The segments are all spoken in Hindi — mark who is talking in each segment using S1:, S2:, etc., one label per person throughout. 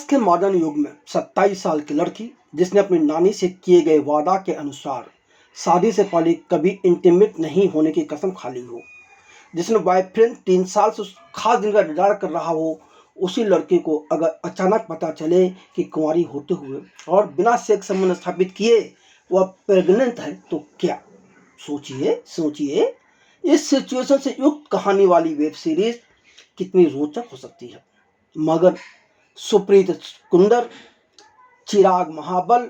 S1: के मॉडर्न युग में 27 साल की लड़की जिसने अपनी नानी से किए गए वादा के अनुसार शादी से पहले कभी इंटीमेट नहीं होने की कसम खा ली हो, जिसने बॉयफ्रेंड 3 साल से उस खास दिन का इंतजार कर रहा हो, उसी लड़की को अगर अचानक पता चले कि कुंवारी होते हुए और बिना सेक्स संबंध स्थापित किए वह प्रेग्नेंट है तो क्या? सोचिए सोचिए, इस सिचुएशन से युक्त कहानी वाली वेब सीरीज कितनी रोचक हो सकती है। मगर सुप्रीत कुंदर, चिराग महाबल,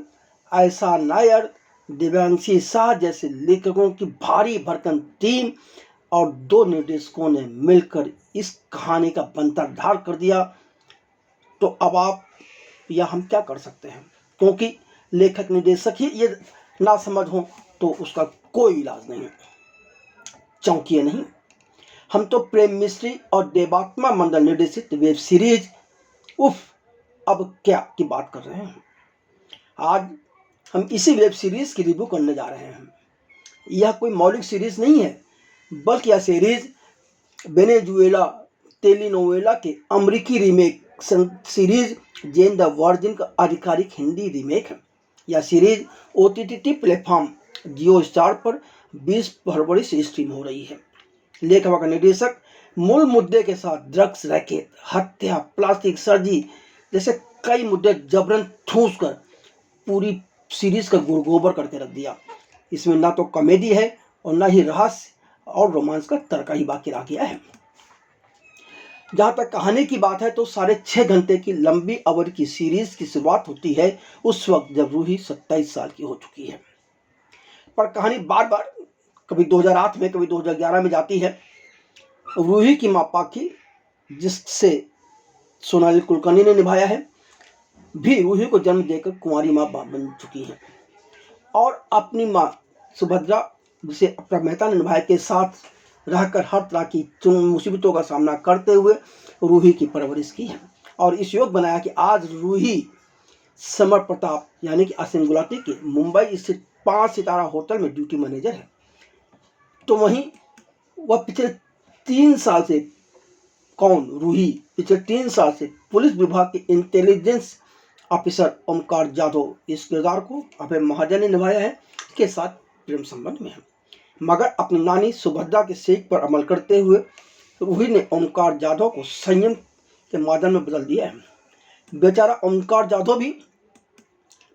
S1: ऐसा नायर, दिव्यांशी शाह जैसे लेखकों की भारी भरकम टीम और 2 निर्देशकों ने मिलकर इस कहानी का बंटवारा कर दिया। तो अब आप या हम क्या कर सकते हैं, क्योंकि लेखक निर्देशक ही ये ना समझ हो तो उसका कोई इलाज नहीं। चौंकिए नहीं, हम तो प्रेम मिस्त्री और देवात्मा मंडल निर्देशित वेब सीरीज उफ अब क्या की बात कर रहे हैं। आज हम इसी वेब सीरीज की रिव्यू करने जा रहे हैं। यह कोई मौलिक सीरीज नहीं है, बल्कि यह सीरीज वेनेजुएला टेलीनोवेला के अमेरिकी remake series Jane the Virgin का आधिकारिक हिंदी रीमेक है। यह series OTT platform Jio Star पर 20 फरवरी से स्ट्रीम हो रही है। लेखक का निर्देशक मूल मुद्दे के साथ ड्रग्स रैकेट, हत्या, प्लास्टिक सर्जरी जैसे कई मुद्दे जबरन ठूस कर पूरी सीरीज का गुड़गोबर करके रख दिया। इसमें ना तो कॉमेडी है और ना ही रहस्य और रोमांस का तड़का ही बाकी रह गया है। जहाँ तक कहानी की बात है तो 6.5 घंटे की लंबी अवधि की सीरीज की शुरुआत होती है उस वक्त जब रूही 27 साल की हो चुकी है। पर कहानी बार बार कभी 2008 में कभी 2011 में जाती है। रूही की माँ पाखी, जिससे सोनाली कुलकर्णी ने निभाया है, भी रूही को जन्म देकर कुंवारी माँ बन चुकी है और अपनी माँ सुभद्रा, जिसे अपना मेहता ने निभाया, के साथ रहकर हर तरह की मुसीबतों का सामना करते हुए रूही की परवरिश की है और इस योग बनाया कि आज रूही समर प्रताप यानी कि असीम गुलाटी के मुंबई स्थित 5 सितारा होटल में ड्यूटी मैनेजर है। तो वहीं वह पिछले 3 साल से रूही पिछले 3 साल से पुलिस विभाग के इंटेलिजेंस ऑफिसर ओमकार जाधव, इस किरदार को अभय महाजन ने निभाया है, के साथ प्रेम संबंध में है। मगर अपनी नानी सुभद्रा के सीख पर अमल करते हुए रूही ने ओमकार जाधव को संयम के माध्यम में बदल दिया है। बेचारा ओमकार जाधव भी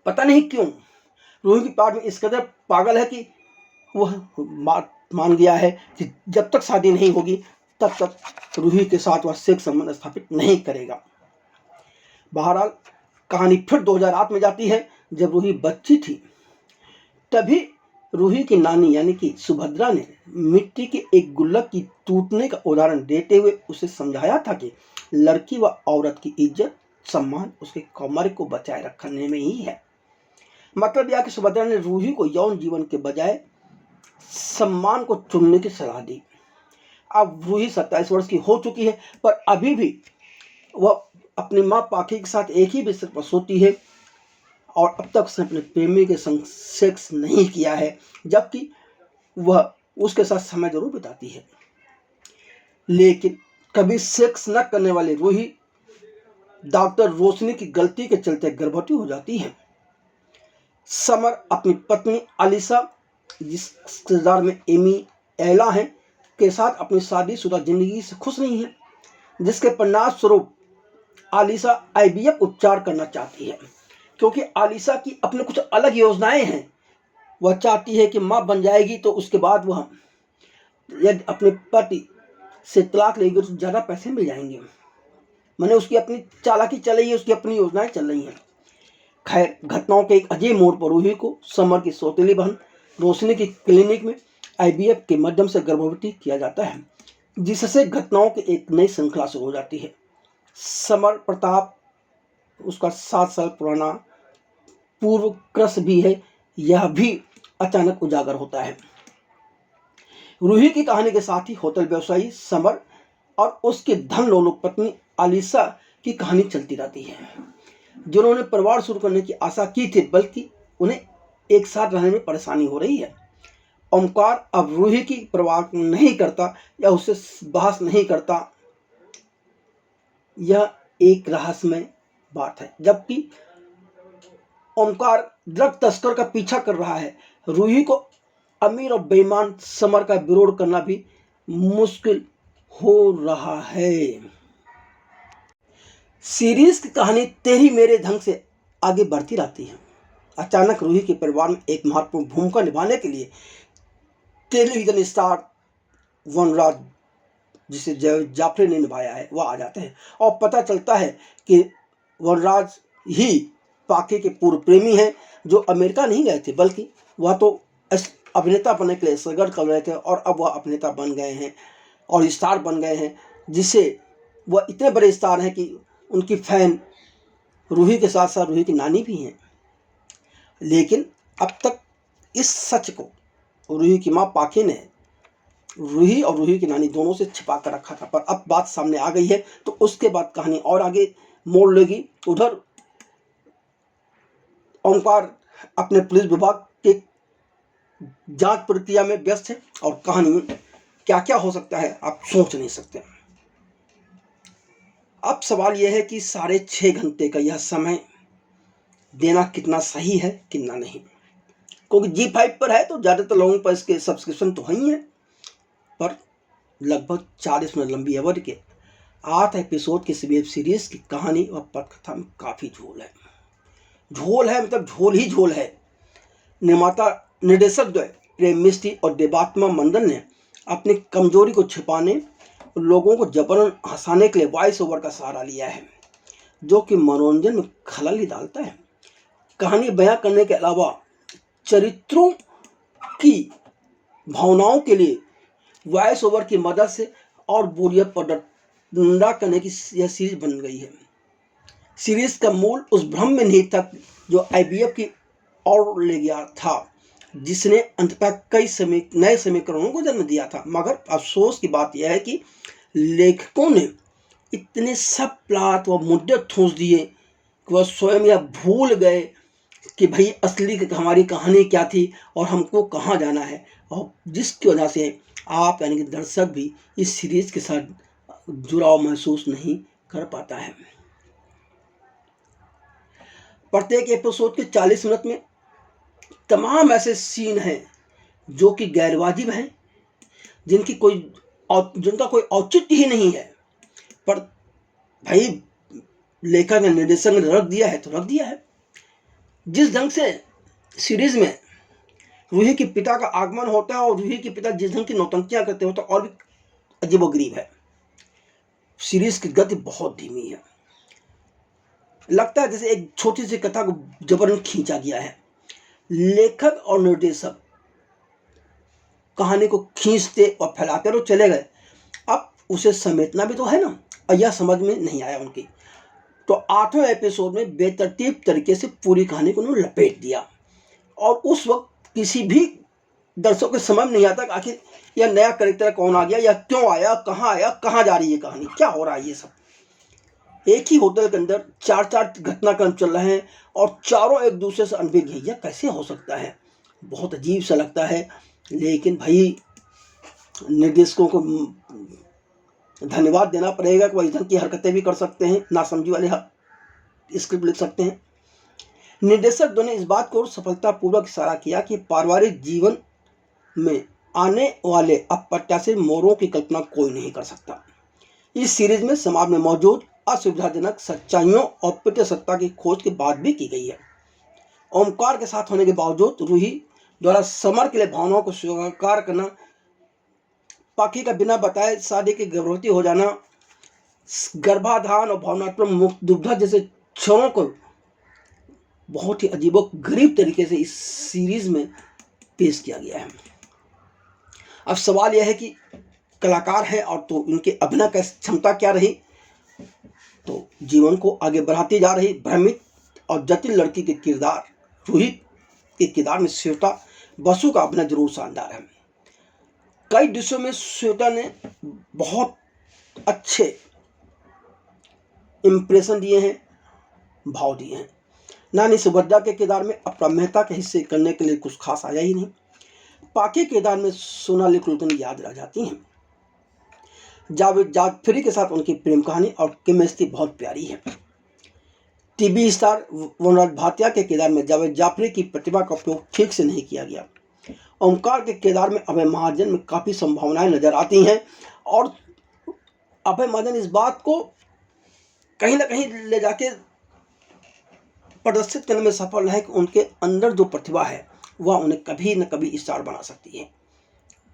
S1: पता नहीं क्यों रूही की प्यार में इस कदर पागल है कि वह मान गया है कि जब तक शादी नहीं होगी तब तक रूही के साथ वह सेक्स संबंध स्थापित नहीं करेगा। बहरहाल कहानी फिर 2008 में जाती है जब रूही बच्ची थी। तभी रूही की नानी यानी कि सुभद्रा ने मिट्टी के एक गुल्लक की टूटने का उदाहरण देते हुए उसे समझाया था कि लड़की व औरत की इज्जत सम्मान उसके कौमार्य को बचाए रखने में ही है। मतलब यह कि सुभद्रा ने रूही को यौन जीवन के बजाय सम्मान को चुनने की सलाह दी। अब रूही 27 वर्ष की हो चुकी है, पर अभी भी वह अपनी माँ पाखी के साथ एक ही बिस्तर पर सोती है और अब तक उसने अपने प्रेमी के संग सेक्स नहीं किया है, जबकि वह उसके साथ समय जरूर बिताती है। लेकिन कभी सेक्स न करने वाली रूही डॉक्टर रोशनी की गलती के चलते गर्भवती हो जाती है। समर अपनी पत्नी अलीसा, जिस किरदार में एमी एला है, के साथ अपनी शादीशुदा जिंदगी से खुश नहीं है, जिसके परिणाम स्वरूप आलिसा IVF उपचार करना चाहती है, क्योंकि आलिसा की अपने कुछ अलग योजनाएं हैं। वह चाहती है कि माँ बन जाएगी तो उसके बाद वह यदि अपने पति से तलाक लेगी तो ज़्यादा पैसे मिल जाएंगे। मैंने उसकी अपनी चालाकी चल रही है, उसकी अपनी योजनाएं चल रही हैं। खैर, घटनाओं के एक अजीब मोड़ पर रूही को समर की सौतेली बहन रोशनी की क्लिनिक में IVF के माध्यम से गर्भवती किया जाता है, जिससे घटनाओं की एक नई श्रृंखला शुरू हो जाती है। समर प्रताप उसका 7 साल पुराना पूर्व क्रश भी है, यह भी अचानक उजागर होता है। रूही की कहानी के साथ ही होटल व्यवसायी समर और उसकी धन लोलुप पत्नी आलिसा की कहानी चलती रहती है, जिन्होंने परिवार शुरू करने की आशा की थी, बल्कि उन्हें एक साथ रहने में परेशानी हो रही है। ओमकार अब रूही की परवाह नहीं करता या उससे बहस नहीं करता। यह एक रहस्यमय बात है। जबकि ओमकार ड्रग तस्कर का पीछा कर रहा है, रूही को अमीर और बेईमान समर का विरोध करना भी मुश्किल हो रहा है। सीरीज की कहानी तेरी मेरे ढंग से आगे बढ़ती रहती है। अचानक रूही के परिवार में एक महत्वपूर्ण भूमिका निभाने के लिए टेलीविजन स्टार वनराज, जिसे जाफरी ने निभाया है, वह आ जाते हैं और पता चलता है कि वनराज ही पाके के पूर्व प्रेमी हैं, जो अमेरिका नहीं गए थे, बल्कि वह तो अभिनेता बनने के लिए संघर्ष कर रहे थे और अब वह अभिनेता बन गए हैं और स्टार बन गए हैं, जिससे वह इतने बड़े स्टार हैं कि उनकी फैन रूही के साथ साथ रूही की नानी भी हैं। लेकिन अब तक इस सच को रूही की माँ पाके ने रूही और रूही की नानी दोनों से छिपा कर रखा था, पर अब बात सामने आ गई है, तो उसके बाद कहानी और आगे मोड़ लेगी। उधर ओमकार अपने पुलिस विभाग के जांच प्रक्रिया में व्यस्त है और कहानी में क्या क्या हो सकता है आप सोच नहीं सकते। अब सवाल यह है कि 6.5 घंटे का यह समय देना कितना सही है कितना नहीं, क्योंकि G5 पर है तो ज़्यादातर लोगों पर इसके सब्सक्रिप्शन तो ही है, पर लगभग 40 मिनट लंबी अवधि के 8 एपिसोड की वेब सीरीज की कहानी और पटकथा में काफ़ी झोल है। झोल है मतलब झोल ही झोल है। निर्माता निर्देशक द्वय प्रेम मिस्त्री और देवात्मा मंडल ने अपनी कमजोरी को छिपाने, लोगों को जबरन हंसाने के लिए वॉइस ओवर का सहारा लिया है, जो कि मनोरंजन में खलल ही डालता है। कहानी बयां करने के अलावा चरित्रों की भावनाओं के लिए वॉइस ओवर की मदद से और बोरियत पर्दा करने की यह सीरीज बन गई है। सीरीज का मूल उस भ्रम में नहीं था जो IVF की ओर ले गया था, जिसने अंततः कई नए समीकरणों को जन्म दिया था। मगर अफसोस की बात यह है कि लेखकों ने इतने सब प्लाट व मुद्दे ठूंस दिए कि वह स्वयं यह भूल गए कि भाई असली हमारी कहानी क्या थी और हमको कहाँ जाना है, और जिसकी वजह से आप यानी कि दर्शक भी इस सीरीज के साथ जुड़ाव महसूस नहीं कर पाता है। प्रत्येक एपिसोड के 40 मिनट में तमाम ऐसे सीन हैं जो कि गैरवाजिब हैं, जिनका कोई औचित्य ही नहीं है, पर भाई लेखक ने निर्देशक ने रख दिया है तो रख दिया है। जिस ढंग से सीरीज में रूही के पिता का आगमन होता है और रूही के पिता जिस ढंग की नौटंकियां करते होते और भी अजीबोगरीब है। सीरीज की गति बहुत धीमी है, लगता है जैसे एक छोटी सी कथा को जबरन खींचा गया है। लेखक और निर्देशक कहानी को खींचते और फैलाते तो चले गए, अब उसे समेटना भी तो है ना, और यह समझ में नहीं आया उनकी। तो 8वें एपिसोड में बेतरतीब तरीके से पूरी कहानी को उन्होंने लपेट दिया, और उस वक्त किसी भी दर्शक को समझ नहीं आता कि आखिर यह नया कैरेक्टर कौन आ गया, या क्यों आया, कहाँ जा रही है कहानी, क्या हो रहा है। ये सब एक ही होटल के अंदर 4 घटनाक्रम चल रहे हैं और चारों एक दूसरे से अनभिज्ञ है, यह कैसे हो सकता है, बहुत अजीब सा लगता है। लेकिन भाई निर्देशकों को धन्यवाद देना पड़ेगा कि वह इधर की हरकतें भी कर सकते हैं, नासमझी वाले स्क्रिप्ट लिख सकते हैं। निर्देशक ने इस बात को सफलतापूर्वक इशारा किया कि पारिवारिक जीवन में आने वाले अप्रत्याशित मोड़ों की कल्पना कोई नहीं कर सकता। इस सीरीज में समाज में मौजूद असुविधाजनक सच्चाइयों और पितृ सत्ता की खोज के बाद भी की गई है। ओमकार के साथ होने के बावजूद रूही द्वारा समर के लिए भावनाओं को स्वीकार करना, पाखी का बिना बताए शादी की गर्भवती हो जाना, गर्भाधान और भावनात्मक मुक्त दुग्धा जैसे क्षणों को बहुत ही अजीबोगरीब तरीके से इस सीरीज में पेश किया गया है। अब सवाल यह है कि कलाकार है और तो इनके अभिनय की क्षमता क्या रही, तो जीवन को आगे बढ़ाती जा रही भ्रमित और जटिल लड़की के किरदार रूही के किरदार में श्वेता बसु का अभिनय जरूर शानदार है। कई दृश्यों में श्वेता ने बहुत अच्छे इंप्रेशन दिए हैं, भाव दिए हैं। नानी सुभद्रा के किरदार में अपरा मेहता के हिस्से करने के लिए कुछ खास आया ही नहीं। पाके के किरदार में सोनाली कुलकर्णी याद रह जाती हैं। जावेद जाफरी के साथ उनकी प्रेम कहानी और केमिस्ट्री बहुत प्यारी है। टीवी स्टार वनराज भाटिया के किरदार में जावेद जाफरी की प्रतिभा का उपयोग ठीक से नहीं किया गया। ओमकार के किरदार में अभय महाजन में काफ़ी संभावनाएं नजर आती हैं और अभय महाजन इस बात को कहीं ना कहीं ले जाके प्रदर्शित करने में सफल है कि उनके अंदर जो प्रतिभा है वह उन्हें कभी न कभी स्टार बना सकती है,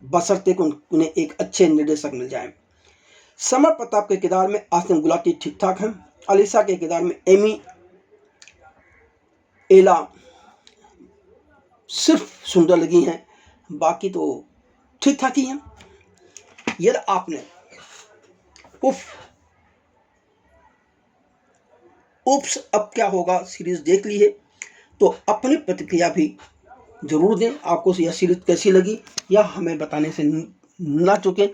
S1: बशर्ते कि उन्हें एक अच्छे निर्देशक मिल जाए। समर प्रताप के किरदार में आसिम गुलाटी ठीक ठाक हैं। अलीशा के किरदार में एमी एला सिर्फ सुंदर लगी हैं, बाकी तो ठीक ठाक ही हैं। यदि आपने उप्स अब क्या होगा सीरीज देख ली है तो अपनी प्रतिक्रिया भी जरूर दें। आपको यह सीरीज कैसी लगी यह हमें बताने से ना चूकें।